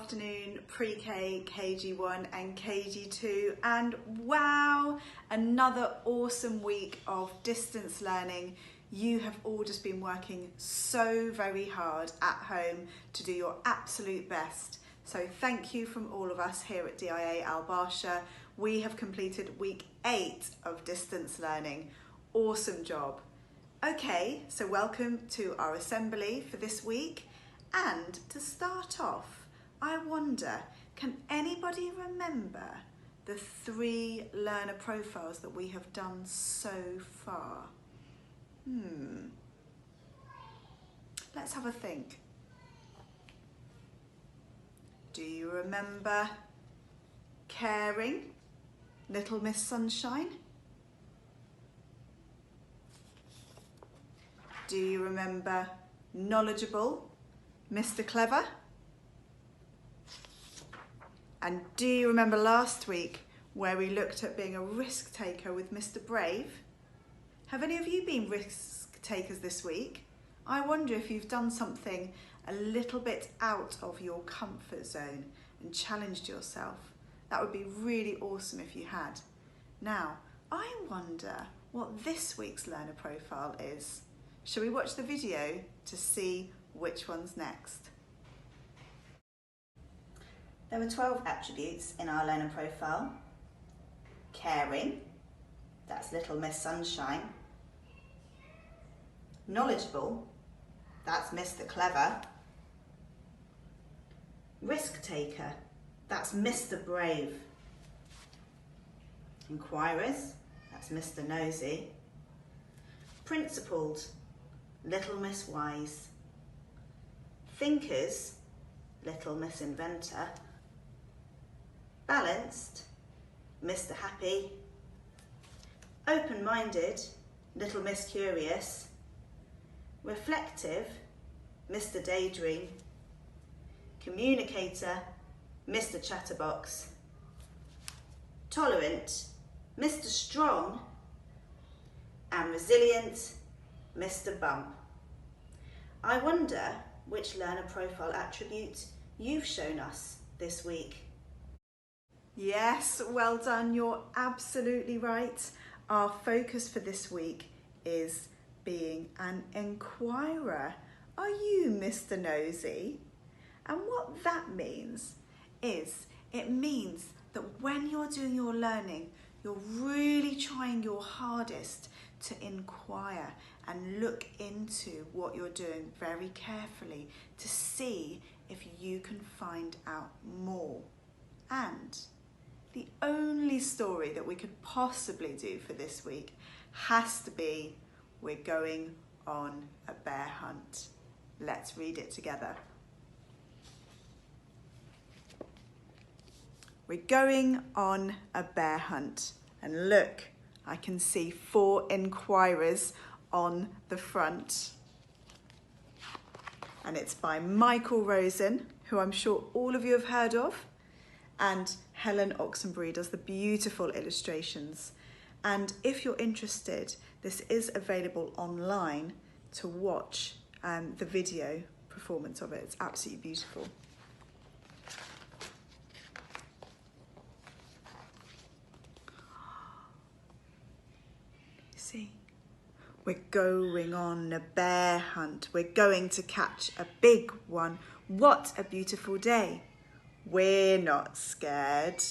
afternoon, Pre-K, KG1 and KG2, and wow, another awesome week of distance learning. You have all just been working so very hard at home to do your absolute best. So thank you from all of us here at DIA Al Barsha. We have completed week 8 of distance learning. Awesome job. Okay, so welcome to our assembly for this week. And to start off, I wonder, can anybody remember the 3 learner profiles that we have done so far? Let's have a think. Do you remember caring, Little Miss Sunshine? Do you remember knowledgeable, Mr. Clever? And do you remember last week where we looked at being a risk taker with Mr. Brave? Have any of you been risk takers this week? I wonder if you've done something a little bit out of your comfort zone and challenged yourself. That would be really awesome if you had. Now, I wonder what this week's learner profile is. Shall we watch the video to see which one's next? There were 12 attributes in our learner profile. Caring, that's Little Miss Sunshine. Knowledgeable, that's Mr. Clever. Risk taker, that's Mr. Brave. Inquirers, that's Mr. Nosey. Principled, Little Miss Wise. Thinkers, Little Miss Inventor. Balanced, Mr. Happy. Open-minded, Little Miss Curious. Reflective, Mr. Daydream. Communicator, Mr. Chatterbox. Tolerant, Mr. Strong. And resilient, Mr. Bump. I wonder which learner profile attribute you've shown us this week. Yes, well done, you're absolutely right. Our focus for this week is being an inquirer. Are you Mr. Nosey? And what that means is, it means that when you're doing your learning, you're really trying your hardest to inquire and look into what you're doing very carefully to see if you can find out more. And the only story that we could possibly do for this week has to be we're going on a bear hunt. Let's read it together. We're going on a bear hunt. And look, I can see 4 inquirers on the front. And it's by Michael Rosen, who I'm sure all of you have heard of. And Helen Oxenbury does the beautiful illustrations. And if you're interested, this is available online to watch the video performance of it. It's absolutely beautiful. See, we're going on a bear hunt. We're going to catch a big one. What a beautiful day. We're not scared.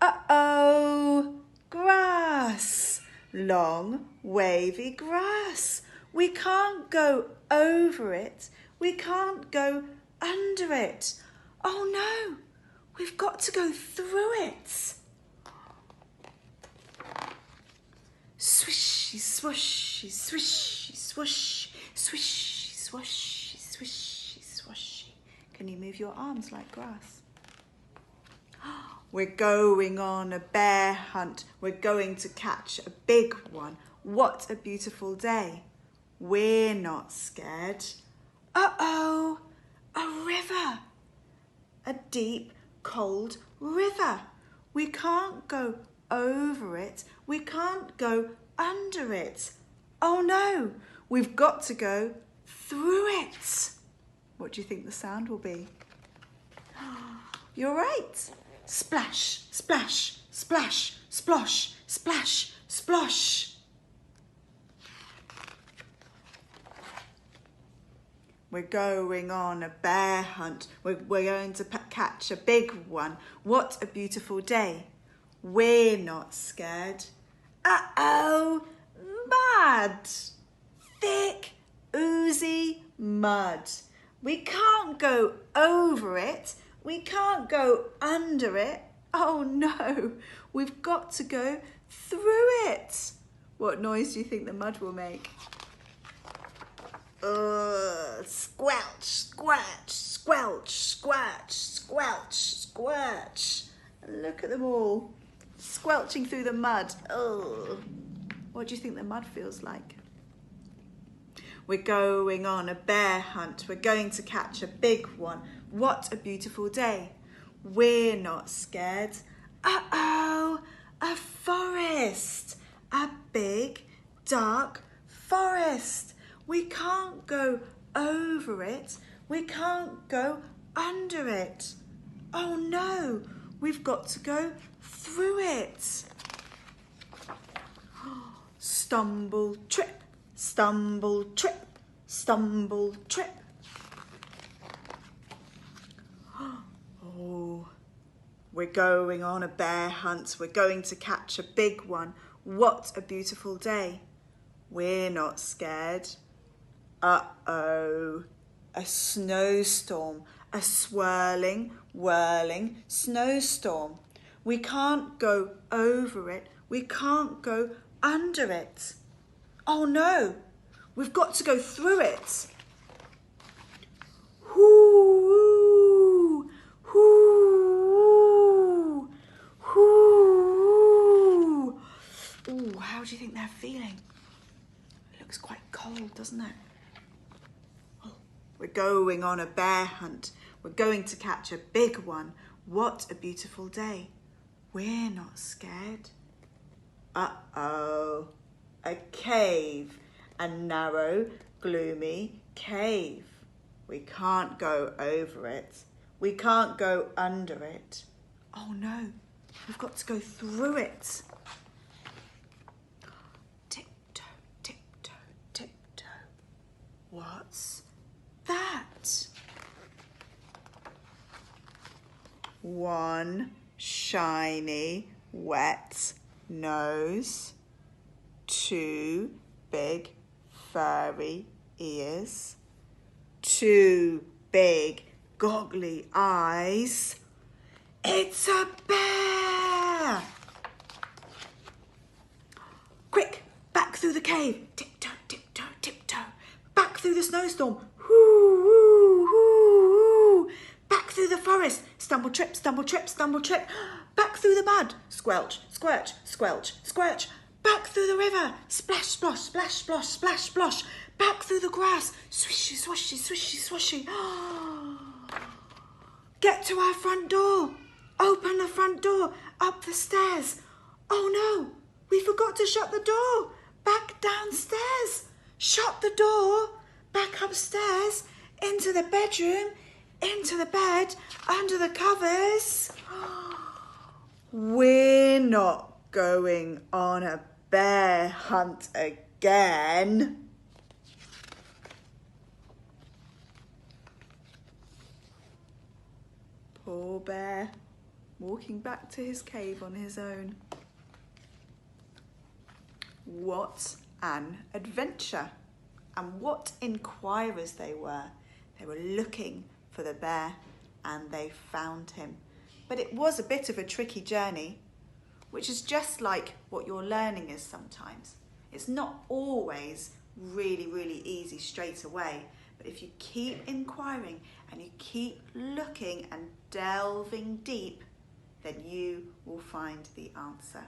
Uh-oh, grass, long, wavy grass. We can't go over it. We can't go under it. Oh no, we've got to go through it. Swishy, swoshy, swishy, swoosh, swishy, swoshy, swishy, swoshy. Can you move your arms like grass? We're going on a bear hunt. We're going to catch a big one. What a beautiful day. We're not scared. Uh-oh, a river. A deep, cold river. We can't go over it. We can't go under it. Oh no, we've got to go through it. What do you think the sound will be? You're right. Splash, splash, splash, splosh, splash, splosh. We're going on a bear hunt. We're going to catch a big one. What a beautiful day. We're not scared. Uh-oh, mud. Thick, oozy mud. We can't go over it. We can't go under it. Oh no, we've got to go through it. What noise do you think the mud will make? Squelch, squelch, squelch, squelch, squelch, squelch. Look at them all squelching through the mud. Oh, what do you think the mud feels like? We're going on a bear hunt. We're going to catch a big one. What a beautiful day. We're not scared. Uh-oh, a forest. A big, dark forest. We can't go over it. We can't go under it. Oh no, we've got to go through it. Stumble, trip, stumble, trip, stumble, trip. Oh, we're going on a bear hunt. We're going to catch a big one. What a beautiful day. We're not scared. Uh-oh, a snowstorm, a swirling, whirling snowstorm. We can't go over it. We can't go under it. Oh no, we've got to go through it. Whoo, whoo, whoo. Ooh, how do you think they're feeling? It looks quite cold, doesn't it? We're going on a bear hunt. We're going to catch a big one. What a beautiful day. We're not scared. Uh-oh, a cave, a narrow, gloomy cave. We can't go over it. We can't go under it. Oh no, we've got to go through it. Tiptoe, tiptoe, tiptoe. What's that? One shiny, wet nose, two big furry ears, two big goggly eyes. It's a bear! Quick, back through the cave. Tiptoe, tiptoe, tiptoe. Back through the snowstorm. Whoo, whoo, whoo, whoo. Back through the forest. Stumble, trip, stumble, trip, stumble, trip. Back through the mud. Squelch, squelch, squelch, squelch. Back through the river. Splash, splosh, splash, splosh, splash, splosh. Back through the grass. Swishy, swashy, swishy, swashy. Get to our front door. Open the front door. Up the stairs. Oh no, we forgot to shut the door. Back downstairs. Shut the door. Back upstairs. Into the bedroom. Into the bed. Under the covers. We're not going on a bear hunt again. Poor bear, walking back to his cave on his own. What an adventure, and what inquirers they were. They were looking for the bear and they found him. But it was a bit of a tricky journey, which is just like what your learning is sometimes. It's not always really, really easy straight away, but if you keep inquiring and you keep looking and delving deep, then you will find the answer.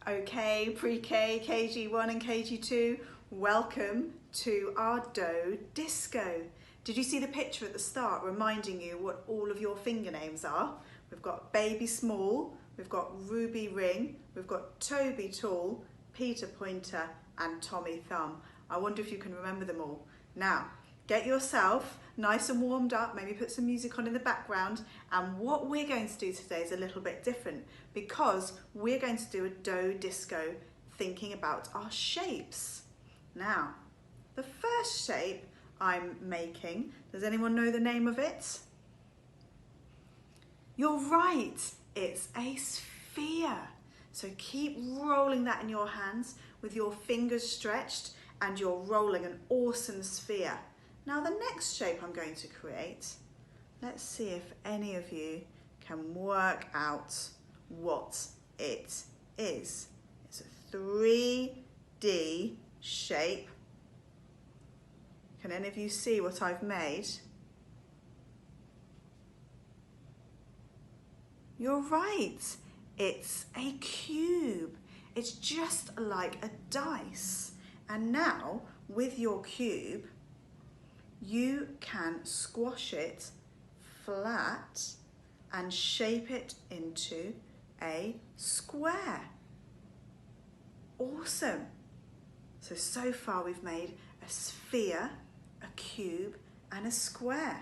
Okay, Pre-K, KG1 and KG2, welcome to our dough disco. Did you see the picture at the start reminding you what all of your finger names are? We've got baby small, we've got Ruby Ring, we've got Toby Tall, Peter Pointer and Tommy Thumb. I wonder if you can remember them all. Now, get yourself nice and warmed up, maybe put some music on in the background, and what we're going to do today is a little bit different because we're going to do a dough disco thinking about our shapes. Now, the first shape I'm making, does anyone know the name of it? You're right, it's a sphere. So keep rolling that in your hands with your fingers stretched and you're rolling an awesome sphere. Now the next shape I'm going to create, let's see if any of you can work out what it is. It's a 3D shape. Can any of you see what I've made? You're right, it's a cube. It's just like a dice. And now with your cube, you can squash it flat and shape it into a square. Awesome. So far we've made a sphere, a cube and a square.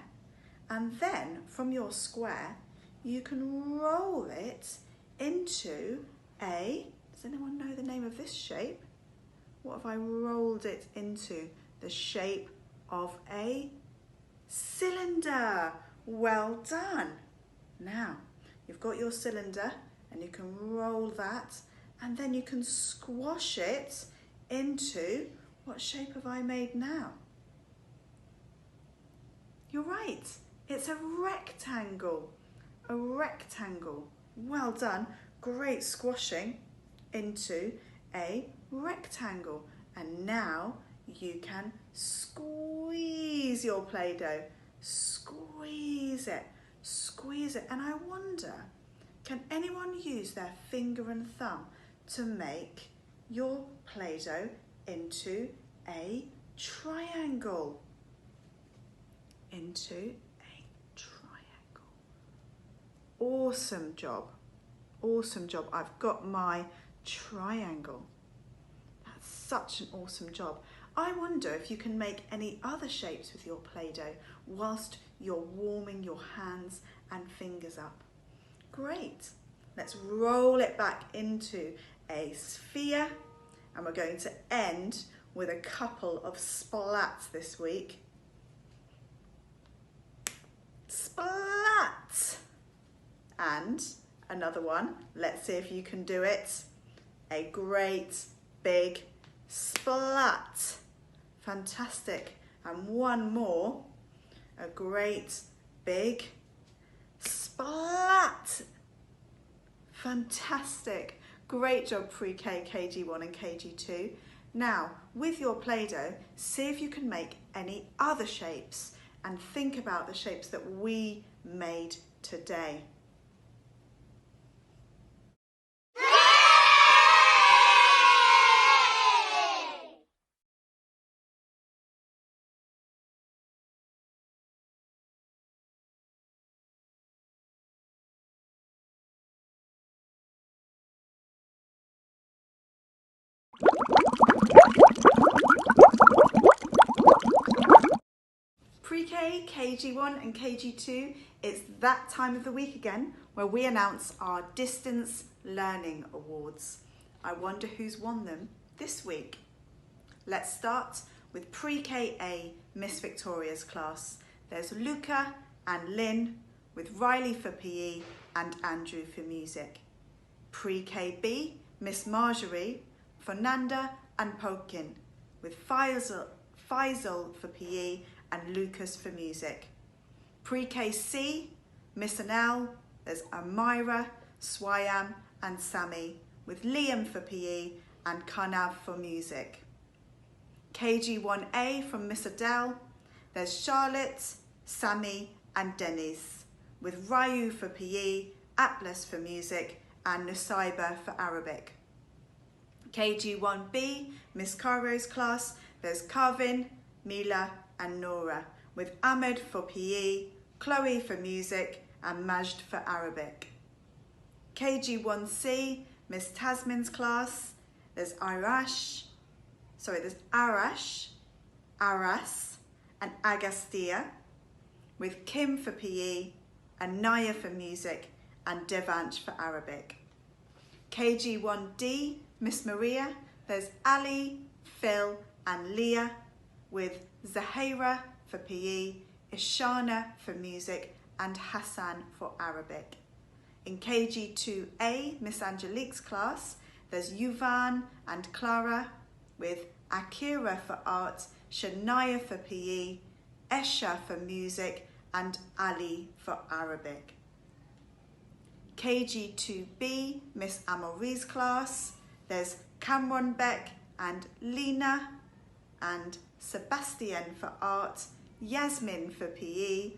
And then from your square, you can roll it into a, does anyone know the name of this shape? What have I rolled it into? The shape of a cylinder. Well done. Now, you've got your cylinder and you can roll that and then you can squash it into, what shape have I made now? You're right, it's a rectangle. A rectangle. Well done. Great squashing into a rectangle. And now you can squeeze your Play-Doh. Squeeze it. Squeeze it. And I wonder, can anyone use their finger and thumb to make your Play-Doh into a triangle? Into a triangle. Awesome job. Awesome job. I've got my triangle. That's such an awesome job. I wonder if you can make any other shapes with your Play-Doh whilst you're warming your hands and fingers up. Great. Let's roll it back into a sphere and we're going to end with a couple of splats this week. Splat! And another one, let's see if you can do it. A great big splat. Fantastic. And one more, a great big splat. Fantastic. Great job, PreK, KG1 and KG2. Now, with your Play-Doh, see if you can make any other shapes and think about the shapes that we made today. PreK, KG1 and KG2, it's that time of the week again where we announce our Distance Learning Awards. I wonder who's won them this week. Let's start with PreK Miss Victoria's class. There's Luca and Lynn with Riley for PE and Andrew for music. PreK B, Miss Marjorie, Fernanda and Polkin with Faisal for PE and Lucas for music. PreK C, Miss Anel, there's Amira, Swayam and Sammy with Liam for PE and Kanav for music. KG1A from Miss Adele, there's Charlotte, Sammy and Dennis with Ryu for PE, Atlas for music and Nusaiba for Arabic. KG1B, Miss Caro's class, there's Carvin, Mila and Nora with Ahmed for PE, Chloe for music and Majd for Arabic. KG1C, Miss Tasmin's class. There's Arash, Aras, and Agastya, with Kim for PE, Anaya for music, and Devansh for Arabic. KG1D, Miss Maria. There's Ali, Phil, and Leah, with Zahira for PE, Ishana for music, and Hassan for Arabic. In KG2A, Miss Angelique's class, there's Yuvan and Clara, with Akira for art, Shania for PE, Esha for music, and Ali for Arabic. KG2B, Miss Amori's class, there's Cameron Beck and Lena, and Sebastian for art, Yasmin for PE,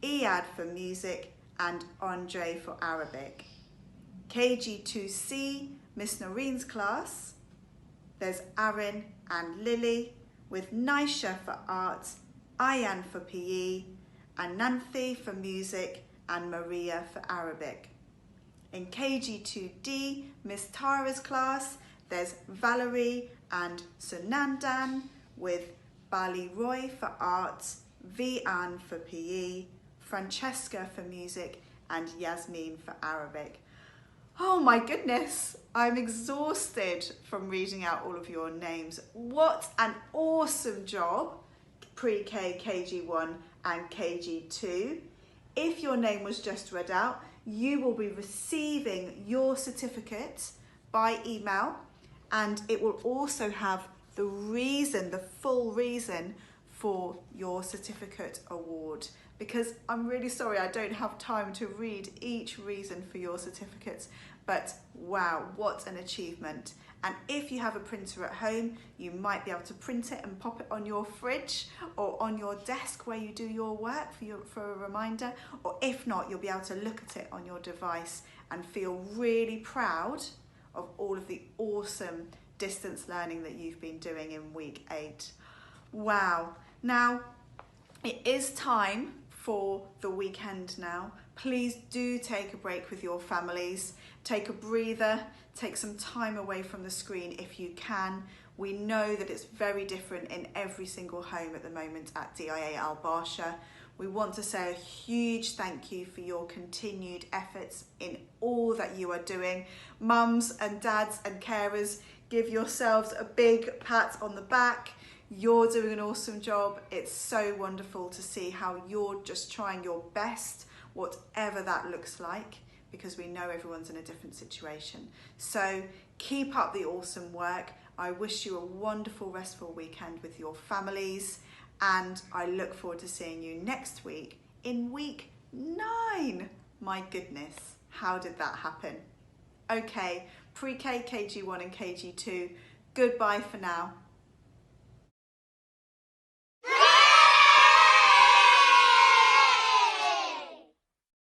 Iyad for music, and Andre for Arabic. KG2C, Miss Noreen's class, there's Arin and Lily, with Naisha for art, Ayan for PE, and Nanthi for music, and Maria for Arabic. In KG2D, Miss Tara's class, there's Valerie and Sunandan, with Bali Roy for art, Vian for PE, Francesca for music, and Yasmin for Arabic. Oh my goodness, I'm exhausted from reading out all of your names. What an awesome job, Pre-K, KG1 and KG2. If your name was just read out, you will be receiving your certificate by email, and it will also have the full reason for your certificate award, because I'm really sorry I don't have time to read each reason for your certificates, but wow, what an achievement. And if you have a printer at home, you might be able to print it and pop it on your fridge or on your desk where you do your work for a reminder, or if not, you'll be able to look at it on your device and feel really proud of all of the awesome distance learning that you've been doing in week 8. Wow. Now, it is time for the weekend now. Please do take a break with your families. Take a breather, take some time away from the screen if you can. We know that it's very different in every single home at the moment at DIA Al Barsha. We want to say a huge thank you for your continued efforts in all that you are doing. Mums and dads and carers, give yourselves a big pat on the back. You're doing an awesome job. It's so wonderful to see how you're just trying your best, whatever that looks like, because we know everyone's in a different situation. So keep up the awesome work. I wish you a wonderful, restful weekend with your families, and I look forward to seeing you next week in week 9. My goodness, how did that happen? Okay, Pre-K, KG1 and KG2, goodbye for now.